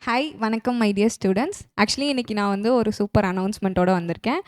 Hi வணக்கம் my dear students. Actually இன்றைக்கி நான் வந்து ஒரு சூப்பர் அனௌன்ஸ்மெண்ட்டோடு வந்திருக்கேன்.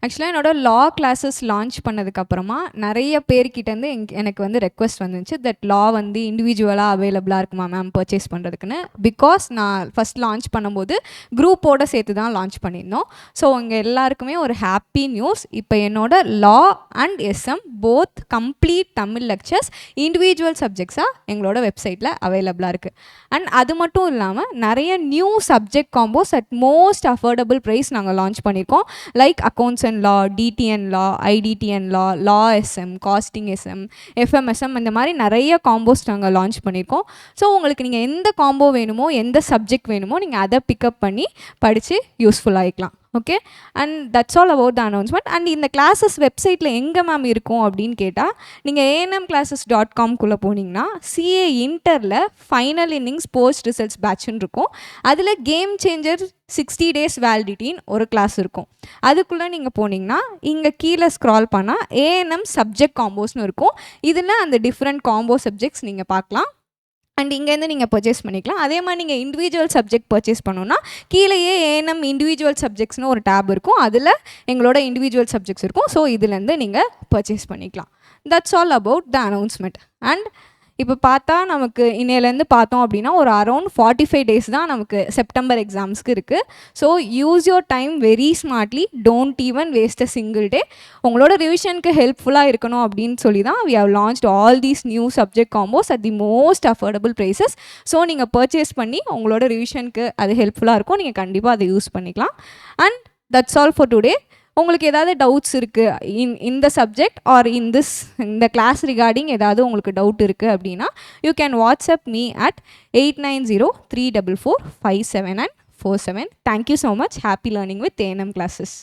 ஆக்சுவலாக என்னோடய லா கிளாஸஸ் லான்ச் பண்ணதுக்கப்புறமா நிறைய பேர்கிட்டேருந்து எனக்கு வந்து ரெக்வஸ்ட் வந்துச்சு தட் லா வந்து இண்டிவிஜுவலாக அவைலபிளாக இருக்குமா மேம் பர்ச்சேஸ் பண்ணுறதுக்குன்னு. பிகாஸ் நான் ஃபஸ்ட் லான்ச் பண்ணும்போது குரூப்போடு சேர்த்து தான் லான்ச் பண்ணியிருந்தோம். ஸோ உங்கள் எல்லாருக்குமே ஒரு ஹாப்பி நியூஸ். இப்போ என்னோட law and SM both complete Tamil lectures individual சப்ஜெக்ட்ஸாக எங்களோட வெப்சைட்டில் அவைலபிளாக இருக்குது. அண்ட் அது மட்டும் இல்லாமல் நிறைய new subject combos at most affordable price நாங்கள் லான்ச் பண்ணியிருக்கோம். Like accounts and law, TDN law, ITDN law, law SM, costing SM, FMSM, இந்த மாதிரி நிறைய காம்போஸ் நாங்கள் லான்ச் பண்ணியிருக்கோம். ஸோ உங்களுக்கு நீங்கள் எந்த காம்போ வேணுமோ, எந்த சப்ஜெக்ட் வேணுமோ நீங்கள் அதை பிக்கப் பண்ணி படித்து யூஸ்ஃபுல்லாகிக்கலாம். Okay, and that's all about the announcement. And இந்த கிளாஸஸ் வெப்சைட்டில் எங்கே மேம் இருக்கும் அப்படின்னு கேட்டால், நீங்கள் anmclasses.com போனீங்கன்னா சிஏ இன்டரில் ஃபைனல் இன்னிங்ஸ் போஸ்ட் ரிசல்ட்ஸ் பேட்ச்னு இருக்கும். அதில் கேம் சேஞ்சர் 60 days வேலிடிட்டின்னு ஒரு கிளாஸ் இருக்கும். அதுக்குள்ளே நீங்கள் போனீங்கன்னா இங்கே கீழே ஸ்க்ரால் பண்ணால் ஏஎன்எம் சப்ஜெக்ட் காம்போஸ்னு இருக்கும். இதில் அந்த டிஃப்ரெண்ட் காம்போ சப்ஜெக்ட்ஸ் நீங்கள் பார்க்கலாம். அண்ட் இங்கேருந்து நீங்கள் பர்ச்சேஸ் பண்ணிக்கலாம். அதே மாதிரி நீங்கள் இண்டிவிஜுவல் சப்ஜெக்ட் பர்ச்சேஸ் பண்ணோன்னா கீழேயே ஏஎன்எம் இண்டிவிஜுவல் சப்ஜெக்ட்ஸ்னு ஒரு டேப் இருக்கும். அதில் எங்களோட இண்டிவிஜுவல் சப்ஜெக்ட்ஸ் இருக்கும். ஸோ இதுலேருந்து நீங்கள் பர்ச்சேஸ் பண்ணிக்கலாம். That's all about the announcement. And இப்போ பார்த்தா நமக்கு இன்னையிலேருந்து பார்த்தோம் அப்படின்னா ஒரு அரௌண்ட் 45 days தான் நமக்கு செப்டம்பர் எக்ஸாம்ஸ்க்கு இருக்குது. So use your time very smartly. Don't even waste a single day. உங்களோட ரிவிஷனுக்கு ஹெல்ப்ஃபுல்லாக இருக்கணும் அப்படின்னு சொல்லி தான் we have launched all these new subject combos at the most affordable prices. So நீங்கள் பர்ச்சேஸ் பண்ணி உங்களோட ரிவிஷனுக்கு அது ஹெல்ப்ஃபுல்லாக இருக்கும். நீங்கள் கண்டிப்பாக அதை யூஸ் பண்ணிக்கலாம். And that's all for today. உங்களுக்கு ஏதாவது டவுட்ஸ் இருக்குது இந்த சப்ஜெக்ட் ஆர் இந்த கிளாஸ் ரிகார்டிங் ஏதாவது உங்களுக்கு டவுட் இருக்குது அப்படின்னா you can WhatsApp me at 8903445747. Thank you so much. Happy learning with ANM classes.